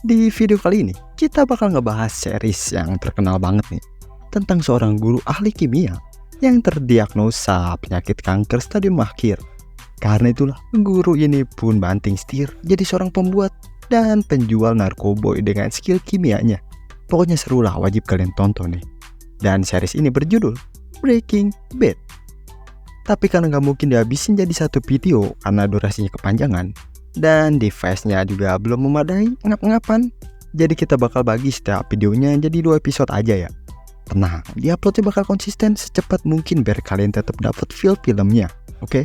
Di video kali ini, kita bakal ngebahas series yang terkenal banget nih, tentang seorang guru ahli kimia yang terdiagnosa penyakit kanker stadium akhir. Karena itulah, guru ini pun banting setir jadi seorang pembuat dan penjual narkoboy dengan skill kimianya. Pokoknya seru lah, wajib kalian tonton nih. Dan series ini berjudul Breaking Bad. Tapi karena nggak mungkin dihabisin jadi satu video karena durasinya kepanjangan, dan device-nya juga belum memadai ngap-ngapan, jadi kita bakal bagi setiap videonya jadi 2 episode aja ya. Tenang, di-uploadnya bakal konsisten secepat mungkin biar kalian tetap dapat feel filmnya, oke?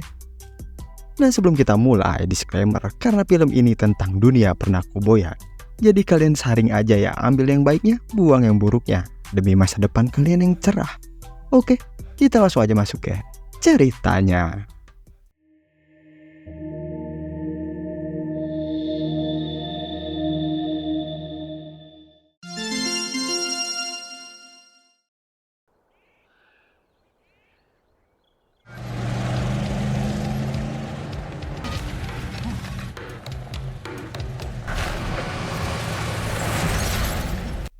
Nah, sebelum kita mulai, disclaimer, karena film ini tentang dunia pernakoboyan, jadi kalian saring aja ya, ambil yang baiknya, buang yang buruknya, demi masa depan kalian yang cerah. Oke, kita langsung aja masuk ya ceritanya.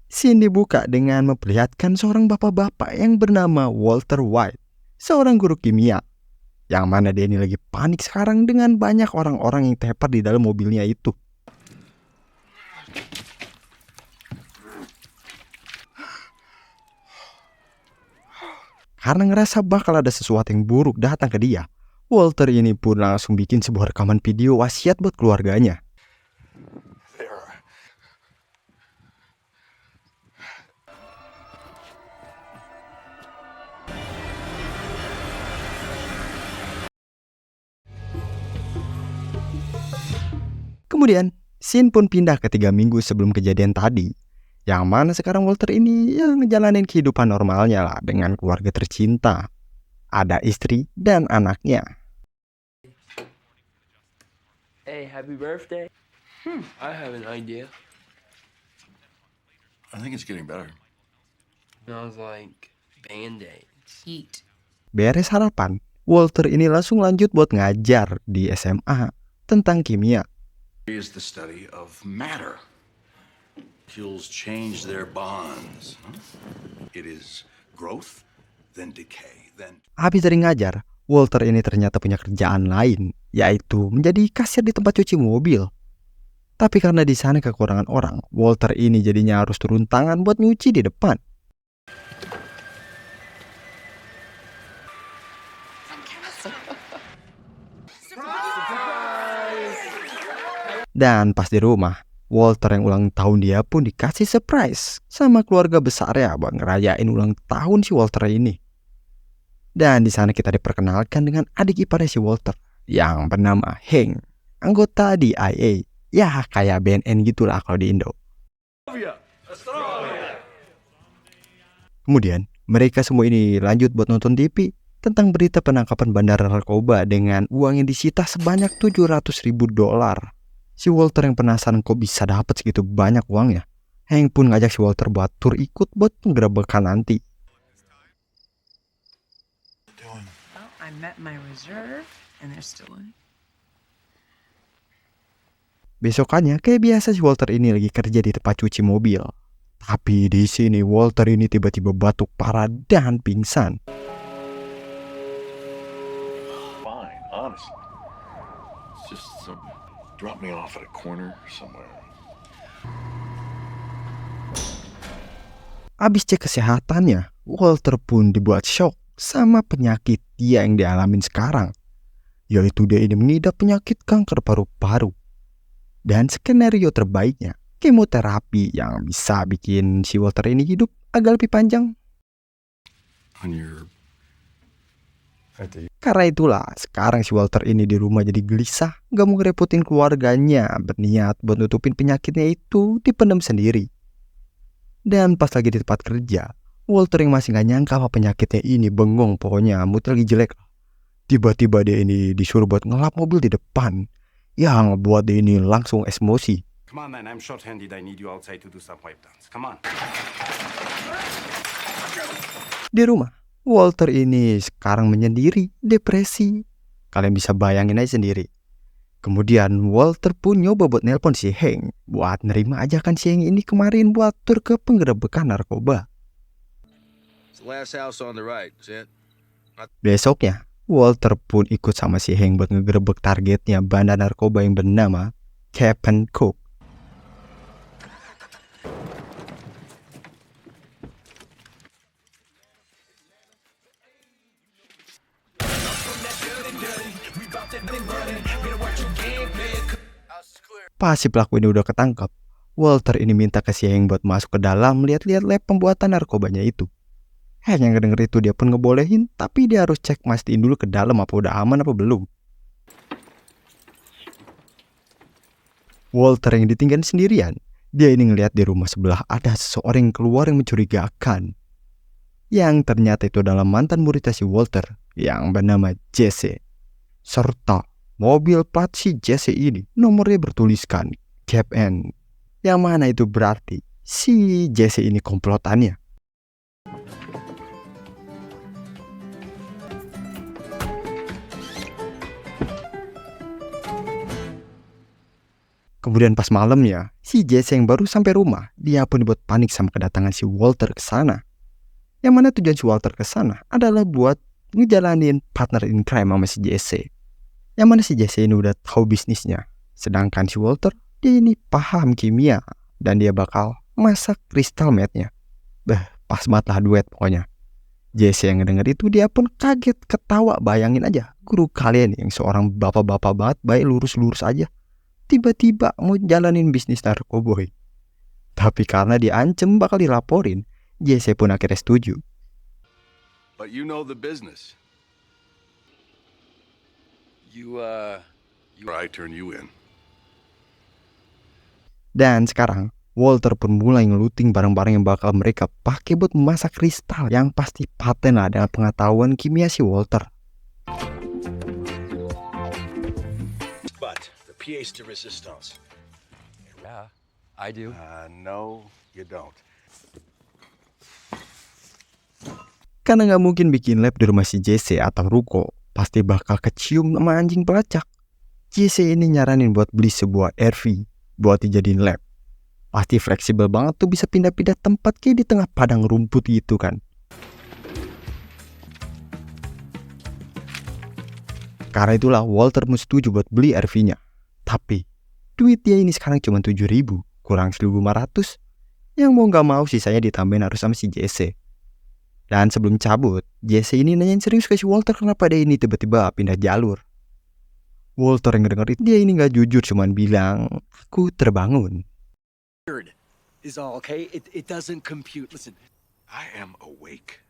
Scene dibuka dengan memperlihatkan seorang bapak-bapak yang bernama Walter White, seorang guru kimia, yang mana dia ini lagi panik sekarang dengan banyak orang-orang yang tepar di dalam mobilnya itu. Karena ngerasa bakal ada sesuatu yang buruk datang ke dia, Walter ini pun langsung bikin sebuah rekaman video wasiat buat keluarganya. Kemudian, scene pun pindah ke 3 minggu sebelum kejadian tadi, yang mana sekarang Walter ini yang ngejalanin kehidupan normalnya lah dengan keluarga tercinta. Ada istri dan anaknya. Hey, happy birthday. I have an idea. I think it's getting better. Smells like Band-Aids. Heat. Beres sarapan, Walter ini langsung lanjut buat ngajar di SMA tentang kimia. Is the study of matter. Fuels change their bonds. It is growth, then decay, then... Habis dari ngajar, Walter ini ternyata punya kerjaan lain, yaitu menjadi kasir di tempat cuci mobil. Tapi karena di sana kekurangan orang, Walter ini jadinya harus turun tangan buat nyuci di depan. Dan pas di rumah, Walter yang ulang tahun dia pun dikasih surprise sama keluarga besarnya buat ngerayain ulang tahun si Walter ini. Dan di sana kita diperkenalkan dengan adik iparnya si Walter yang bernama Hank, anggota DIA. Ya kayak BNN gitulah kalau di Indo. Kemudian mereka semua ini lanjut buat nonton TV tentang berita penangkapan bandar narkoba dengan uang yang disita sebanyak $700.000. Si Walter yang penasaran kok bisa dapat segitu banyak uangnya. Hank pun ngajak si Walter buat tur ikut buat penggerebekan nanti. Well, I met my reserve and they're still in. Besokannya kayak biasa si Walter ini lagi kerja di tempat cuci mobil. Tapi di sini Walter ini tiba-tiba batuk parah dan pingsan. Fine, honestly. It's just some... drop me off at a corner somewhere. Abis cek kesehatannya, Walter pun dibuat shock sama penyakit dia yang dialamin sekarang, yaitu dia ini mengidap penyakit kanker paru-paru. Dan skenario terbaiknya, kemoterapi yang bisa bikin si Walter ini hidup agak lebih panjang. Karena itulah, sekarang si Walter ini di rumah jadi gelisah, gak mau ngerepotin keluarganya, berniat buat nutupin penyakitnya itu dipendam sendiri. Dan pas lagi di tempat kerja, Walter yang masih gak nyangka apa penyakitnya ini bengong, pokoknya mood lagi jelek. Tiba-tiba dia ini disuruh buat ngelap mobil di depan, yang ngebuat dia ini langsung emosi. Come on, man. I'm short-handed. I need you outside to do some pipe dance. Come on. Di rumah, Walter ini sekarang menyendiri, depresi. Kalian bisa bayangin aja sendiri. Kemudian Walter pun nyoba buat nelpon si Hank buat nerima ajakan si Hank ini kemarin buat tur ke penggerebekan narkoba. It's the last house on the right, is it? Besoknya, Walter pun ikut sama si Hank buat ngegerebek targetnya bandar narkoba yang bernama Captain Cook. Pas si pelaku ini udah ketangkap, Walter ini minta ke si Hank buat masuk ke dalam lihat-lihat lab pembuatan narkobanya itu. Hank yang ngedenger itu dia pun ngebolehin, tapi dia harus cek mastiin dulu ke dalam apa udah aman apa belum. Walter yang ditinggalin sendirian, dia ini ngeliat di rumah sebelah ada seseorang yang keluar yang mencurigakan. Yang ternyata itu adalah mantan muridnya si Walter yang bernama Jesse. Serta mobil plat si Jesse ini nomornya bertuliskan Cap N. Yang mana itu berarti si Jesse ini komplotannya. Kemudian pas malamnya, si Jesse yang baru sampai rumah, dia pun dibuat panik sama kedatangan si Walter ke sana. Yang mana tujuan si Walter ke sana adalah buat ngejalanin partner in crime sama si Jesse. Yang mana si Jesse ini udah tahu bisnisnya. Sedangkan si Walter, dia ini paham kimia dan dia bakal masak crystal meth-nya. Pas banget lah duet pokoknya. Jesse yang ngedenger itu dia pun kaget ketawa. Bayangin aja, guru kalian yang seorang bapak-bapak banget, baik lurus-lurus aja, tiba-tiba mau jalanin bisnis narkoboy. Tapi karena diancem bakal dilaporin, Jesse pun akhirnya setuju. But you know the business. I turn you in. Dan sekarang, Walter pun mulai ngeluting barang-barang yang bakal mereka pakai buat memasak kristal yang pasti paten lah dengan pengetahuan kimia si Walter. But the pièce de résistance. Yeah, I do. No, you don't. Karena nggak mungkin bikin lab di rumah si Jesse atau ruko, pasti bakal kecium sama anjing pelacak. Jesse ini nyaranin buat beli sebuah RV buat dijadiin lab. Pasti fleksibel banget tuh, bisa pindah-pindah tempat kayak di tengah padang rumput gitu kan. Karena itulah Walter mesti setuju buat beli RV-nya. Tapi duit dia ini sekarang cuma 7.000 kurang 1.500. Yang mau gak mau sisanya ditambahin harus sama si Jesse. Dan sebelum cabut, Jesse ini nanyain serius ke si Walter kenapa dia ini tiba-tiba pindah jalur. Walter yang ngedenger itu, dia ini gak jujur, cuman bilang, aku terbangun. Is all okay. It doesn't compute. Listen, I am awake.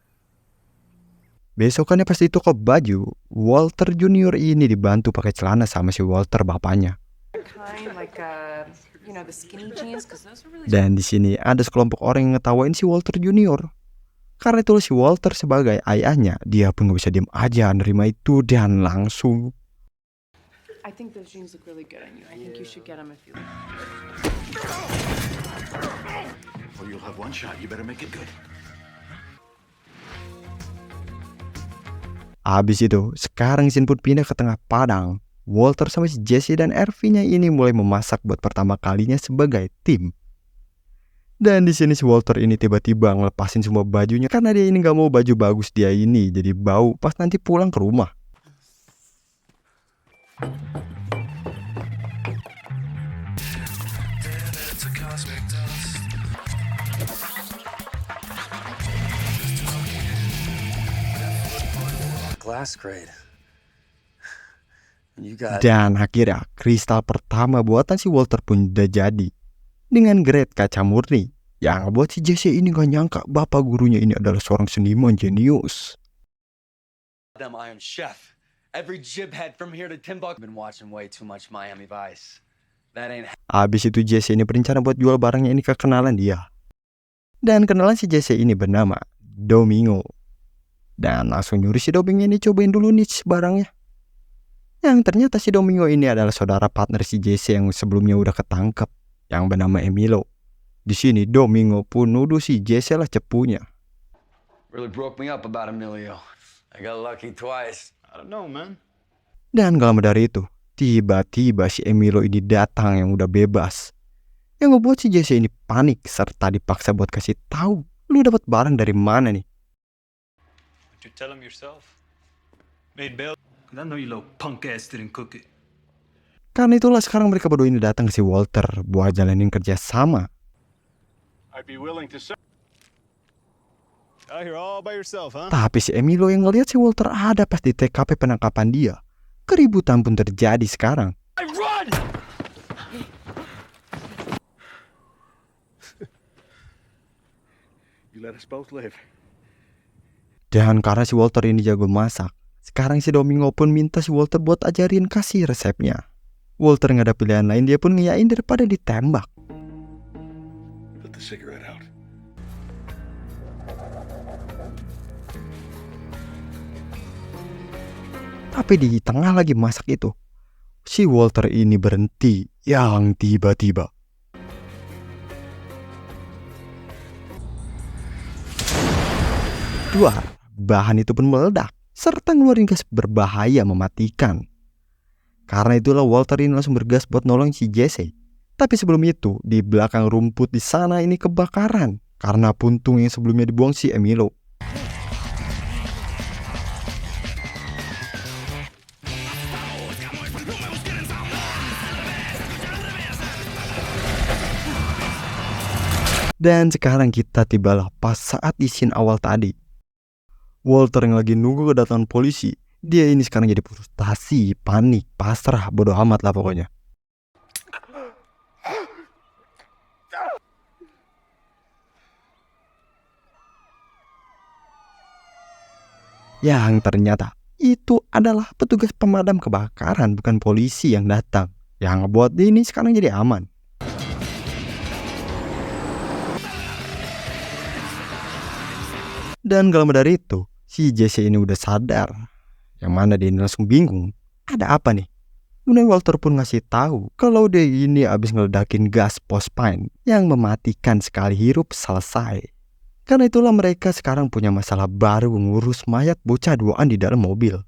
Besokannya pas ditokop baju, Walter Junior ini dibantu pakai celana sama si Walter bapaknya. Kind like the skinny jeans, because those are really. Dan di sini ada sekelompok orang yang ngetawain si Walter Junior. Karena itu si Walter sebagai ayahnya, dia pun gak bisa diem aja nerima itu dan langsung. I think those jeans look really good on you. I think you should get them if you like. Well, you'll have one shot. You better make it good. Abis itu, sekarang scene pun pindah ke tengah padang. Walter sama si Jesse dan RV-nya ini mulai memasak buat pertama kalinya sebagai tim. Dan di sini si Walter ini tiba-tiba ngelepasin semua bajunya karena dia ini gak mau baju bagus dia ini jadi bau pas nanti pulang ke rumah. glass grade. You got. Dan akhirnya kristal pertama buatan si Walter pun udah jadi. Dengan grade kaca murni. Yang buat si Jesse ini gak nyangka bapak gurunya ini adalah seorang seniman jenius. Them Iron Chef. Every jibhead from here to Timbuktu. Been watching way too much Miami Vice. That ain't. Abis itu Jesse ini berencana buat jual barangnya ini ke kenalan dia. Dan kenalan si Jesse ini bernama Domingo. Dan langsung nyuruh si Domingo ini cobain dulu nih barangnya. Yang ternyata si Domingo ini adalah saudara partner si Jesse yang sebelumnya udah ketangkep, yang bernama Emilio. Di sini Domingo pun nuduh si Jesse lah cepunya. Really broke me up about Emilio. I got lucky twice. I don't know, man. Dan gak lama dari itu, tiba-tiba si Emilio ini datang yang udah bebas. Yang ngebuat si Jesse ini panik serta dipaksa buat kasih tahu, lu dapat barang dari mana nih? You tell him yourself. Made bail. I know you little punk ass didn't cook it. Karena itulah sekarang mereka berdua ini datang ke si Walter buat jalanin kerja sama. I'd be willing to say. Out here all by yourself, huh? Tapi si Emilio yang ngelihat si Walter ada pas di TKP penangkapan dia. Keributan pun terjadi sekarang. You let us both live. Dan karena si Walter ini jago masak, sekarang si Domingo pun minta si Walter buat ajarin kasih resepnya. Walter nggak ada pilihan lain, dia pun ngiyain daripada ditembak. Put the cigarette out. Tapi di tengah lagi masak itu, si Walter ini berhenti yang tiba-tiba. Dua, bahan itu pun meledak, serta ngeluarin gas berbahaya mematikan. Karena itulah Walter ini langsung bergas buat nolong si Jesse. Tapi sebelum itu, di belakang rumput di sana ini kebakaran karena puntung yang sebelumnya dibuang si Emilio. Dan sekarang kita tibalah pas saat di scene awal tadi. Walter yang lagi nunggu kedatangan polisi, dia ini sekarang jadi frustasi, panik, pasrah, bodoh amat lah pokoknya. Yang ternyata itu adalah petugas pemadam kebakaran, bukan polisi yang datang. Yang ngebuat dia ini sekarang jadi aman. Dan gak lama dari itu, si Jesse ini udah sadar. Yang mana dia ini langsung bingung. Ada apa nih? Kemudian Walter pun ngasih tahu kalau dia ini abis ngeledakin gas pospine yang mematikan sekali hirup selesai. Karena itulah mereka sekarang punya masalah baru ngurus mayat bocah duaan di dalam mobil.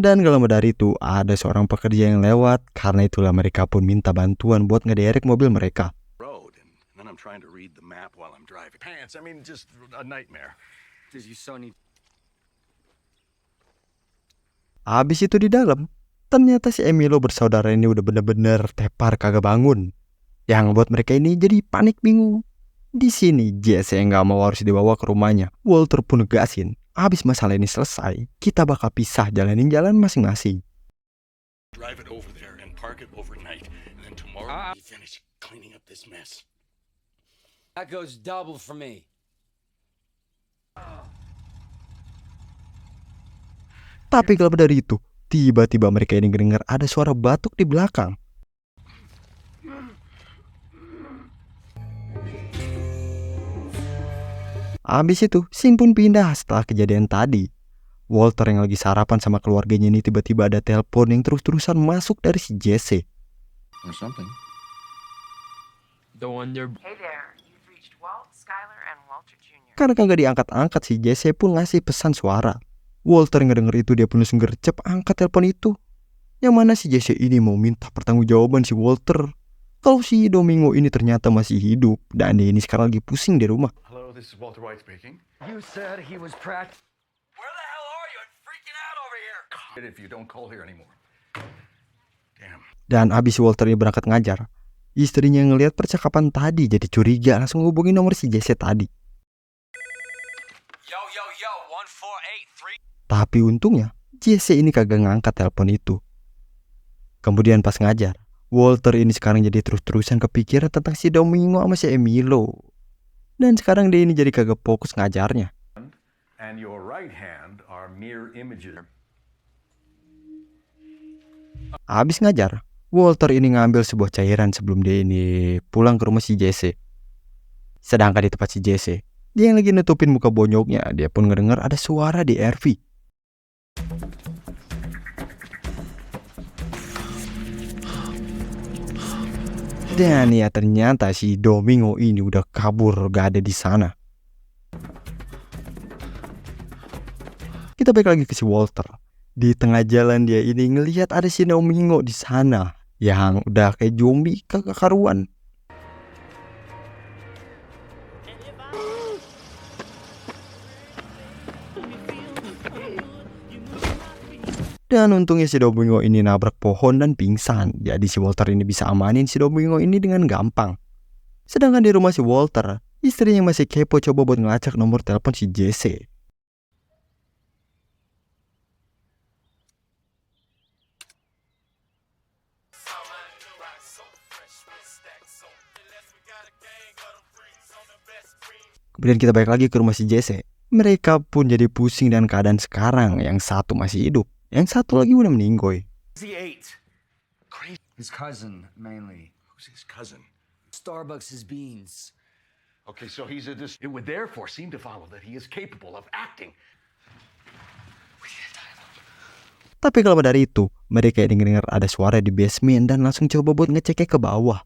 Dan gak lama dari itu ada seorang pekerja yang lewat. Karena itulah mereka pun minta bantuan buat ngederek mobil mereka. Road, and then I'm trying to read the map while I'm driving. Pants, I mean, just a nightmare. Did you so need? Abis itu di dalam, ternyata si Emilio bersaudara ini udah bener-bener tepar kagak bangun. Yang buat mereka ini jadi panik bingung. Di sini Jesse yang gak mau harus dibawa ke rumahnya. Walter pun negasin. Abis masalah ini selesai, kita bakal pisah jalanin jalan masing-masing. Drive it over there and park it overnight, and then tomorrow we finish cleaning up this mess. That goes double for me. Tapi kalau dari itu, tiba-tiba mereka ini dengar ada suara batuk di belakang. Abis itu, scene pun pindah setelah kejadian tadi. Walter yang lagi sarapan sama keluarganya ini tiba-tiba ada telepon yang terus-terusan masuk dari si Jesse. Or something. The one you're. Hey there, you've reached Walt, Skylar, and Walter Jr. Karena kagak diangkat-angkat, si Jesse pun ngasih pesan suara. Walter yang ngedenger itu dia pun langsung gercep angkat telepon itu. Yang mana si Jesse ini mau minta pertanggungjawaban si Walter kalau si Domingo ini ternyata masih hidup dan dia ini sekarang lagi pusing di rumah. Hello, this is Walter White speaking. You said he was practicing. Where the hell are you? I'm freaking out over here. If you don't call here anymore. Damn. Dan abis Walter ini berangkat ngajar, istrinya ngelihat percakapan tadi jadi curiga, langsung hubungin nomor si Jesse tadi. Yo, 1483. Tapi untungnya Jesse ini kagak ngangkat telepon itu. Kemudian pas ngajar, Walter ini sekarang jadi terus-terusan kepikiran tentang si Domingo sama si Emilio. Dan sekarang dia ini jadi kagak fokus ngajarnya. And your right hand are mirror images. Habis ngajar, Walter ini ngambil sebuah cairan sebelum dia ini pulang ke rumah si Jesse. Sedangkan di tempat si Jesse, dia yang lagi nutupin muka bonyoknya, dia pun ngedenger ada suara di RV. Dan ya ternyata si Domingo ini udah kabur, gak ada di sana. Kita balik lagi ke si Walter. Di tengah jalan dia ini ngelihat ada si Domingo di sana yang udah kayak zombie kagak karuan. Dan untungnya si Domingo ini nabrak pohon dan pingsan. Jadi si Walter ini bisa amanin si Domingo ini dengan gampang. Sedangkan di rumah si Walter, istrinya masih kepo coba buat ngelacak nomor telepon si Jesse. Kemudian kita balik lagi ke rumah si Jesse. Mereka pun jadi pusing dengan keadaan sekarang. Yang satu masih hidup, yang satu lagi udah meninggoy. He ate. His cousin, mainly. Who's his cousin? Starbucks' beans. Okay, so he's a It would therefore seem to follow that he is capable of acting. Tapi kalau dari itu, mereka dengar ada suara di basement dan langsung coba buat ngeceknya ke bawah.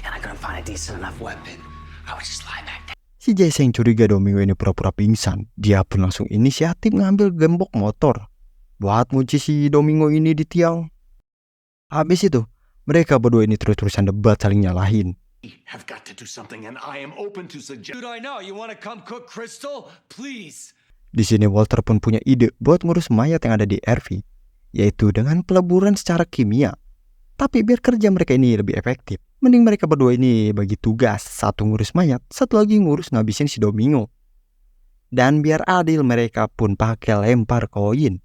And I couldn't find a decent enough weapon. I would just lie back down. Si Jesse yang curiga Domingo ini pura-pura pingsan. Dia pun langsung inisiatif ngambil gembok motor buat ngunci si Domingo ini di tiang. Habis itu, mereka berdua ini terus-terusan debat saling nyalahin. We have got to do something, and I am open to suggest. Dude, I know. You want to come cook Crystal? Please. Di sini Walter pun punya ide buat ngurus mayat yang ada di RV, yaitu dengan peleburan secara kimia. Tapi biar kerja mereka ini lebih efektif, mending mereka berdua ini bagi tugas, satu ngurus mayat, satu lagi ngurus ngabisin si Domingo. Dan biar adil mereka pun pakai lempar koin.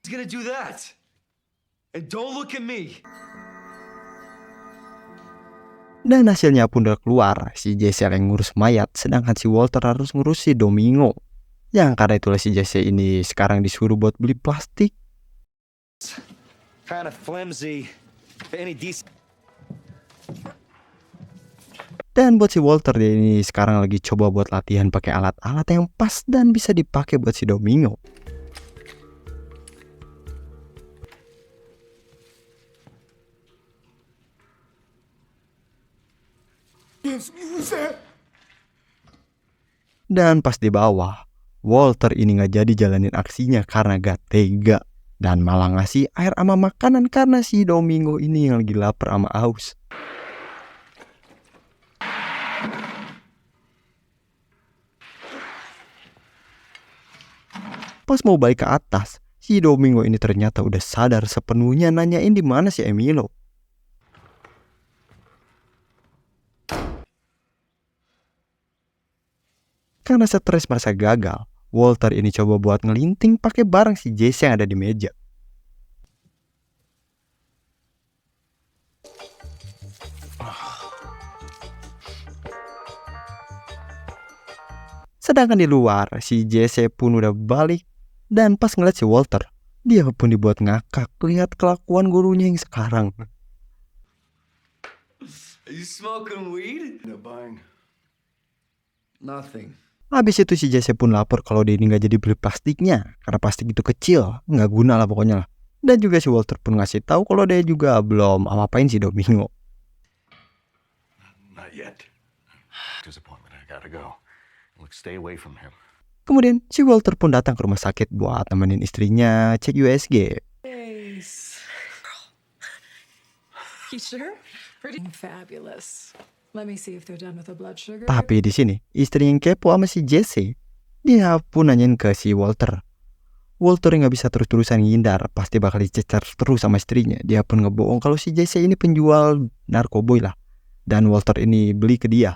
He's gonna do that. And don't look at me. Dan hasilnya pun udah keluar, si Jesse yang ngurus mayat, sedangkan si Walter harus ngurus si Domingo. Yang karena itulah si Jesse ini sekarang disuruh buat beli plastik. Kind of flimsy. Any decent. Dan buat si Walter dia ini sekarang lagi coba buat latihan pakai alat-alat yang pas dan bisa dipakai buat si Domingo. Dan pas di bawah, Walter ini gak jadi jalanin aksinya karena gak tega. Dan malah ngasih air sama makanan karena si Domingo ini yang lagi lapar sama haus. Pas mau balik ke atas, si Domingo ini ternyata udah sadar sepenuhnya nanyain di mana si Emilio. Karena stres merasa gagal, Walter ini coba buat ngelinting pakai barang si Jesse yang ada di meja. Sedangkan di luar, si Jesse pun udah balik. Dan pas ngeliat si Walter, dia pun dibuat ngakak lihat kelakuan gurunya yang sekarang. Are you smoking weed? No buying. Nothing. Habis itu si Jesse pun lapor kalau dia ini gak jadi beli plastiknya. Karena plastik itu kecil, gak guna lah pokoknya lah. Dan juga si Walter pun ngasih tahu kalau dia juga belum apa-apain si Domingo. Not yet. Disappointment. I gotta go. Look, stay away from him. Kemudian si Walter pun datang ke rumah sakit buat nemenin istrinya cek USG. Ace. You sure? Pretty fabulous. Let me see if they're done with the blood sugar. Tapi di sini istri yang kepo sama si Jesse, dia pun nanyain ke si Walter. Walter yang gak bisa terus-terusan ngindar, pasti bakal dicecar terus sama istrinya. Dia pun ngebohong kalau si Jesse ini penjual narkoboy lah. Dan Walter ini beli ke dia.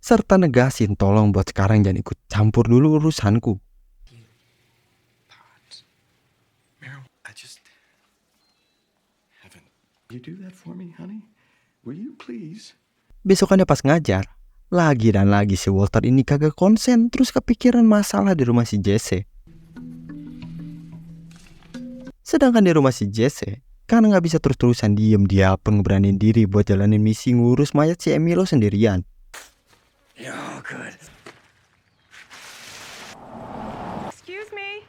Serta negasin tolong buat sekarang jangan ikut campur dulu urusanku. Meryl, I just haven't. You do that for me, honey? Will you please? Besokannya pas ngajar, lagi dan lagi si Walter ini kagak konsen, terus kepikiran masalah di rumah si Jesse. Sedangkan di rumah si Jesse, karena gak bisa terus-terusan diem, dia pun ngeberanin diri buat jalanin misi ngurus mayat si Emilio sendirian. Yeah, good. Excuse me.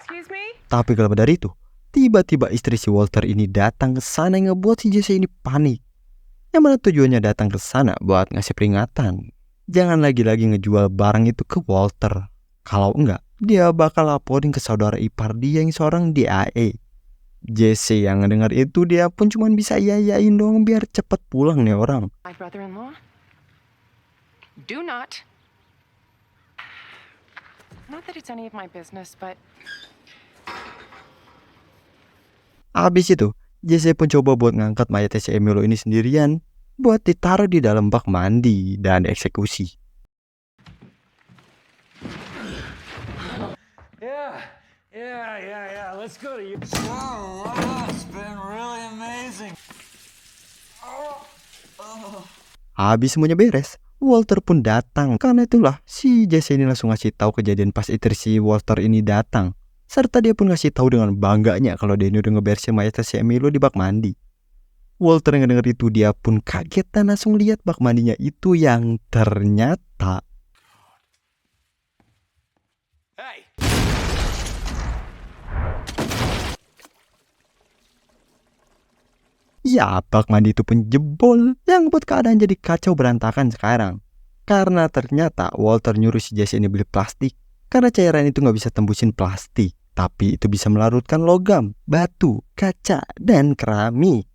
Excuse me. Tapi kalau dari itu, tiba-tiba istri si Walter ini datang ke sana yang ngebuat si Jesse ini panik. Yang mana tujuannya datang ke sana buat ngasih peringatan jangan lagi-lagi ngejual barang itu ke Walter. Kalau enggak, dia bakal laporin ke saudara ipar dia yang seorang DAE. Jesse yang ngedengar itu dia pun cuma bisa iya-iyain doang biar cepet pulang nih orang. My brother-in-law? Do not. Not that it's any of my business, but Abis itu, Jesse pun coba buat ngangkat mayatnya si Emilio ini sendirian buat ditaruh di dalam bak mandi dan dieksekusi. Yeah. Let's go to you. Oh, it's been really amazing. Habis semuanya beres, Walter pun datang. Karena itulah si Jesse ini langsung ngasih tahu kejadian pas istri si Walter ini datang. Serta dia pun ngasih tahu dengan bangganya kalau dia ini udah ngebersihin mayatnya si Emilio di bak mandi. Walter yang denger itu dia pun kaget dan langsung lihat bak mandinya itu yang ternyata Hey. ya bak mandi itu pun jebol yang buat keadaan jadi kacau berantakan sekarang. Karena ternyata Walter nyuruh si Jesse ini beli plastik. Karena cairan itu nggak bisa tembusin plastik, tapi itu bisa melarutkan logam, batu, kaca, dan keramik.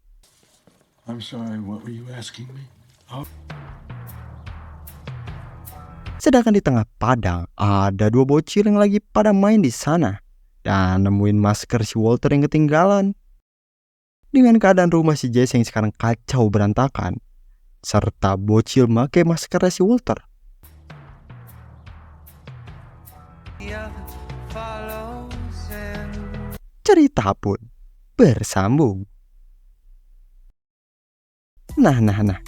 I'm sorry, what were you asking me? Sedangkan di tengah padang ada dua bocil yang lagi pada main di sana dan nemuin masker si Walter yang ketinggalan. Dengan keadaan rumah si Jesse yang sekarang kacau berantakan, serta bocil make masker si Walter. Cerita pun bersambung. Nah,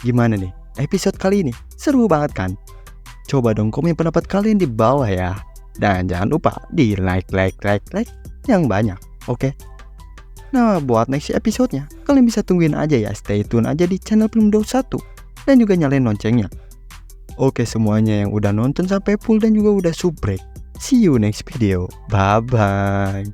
gimana nih? Episode kali ini seru banget kan? Coba dong komen pendapat kalian di bawah ya. Dan jangan lupa di like yang banyak, oke? Nah, buat next episode-nya, kalian bisa tungguin aja ya, stay tune aja di channel Film 21 dan juga nyalain loncengnya. Oke semuanya yang udah nonton sampai full dan juga udah subrek. See you next video. Bye-bye.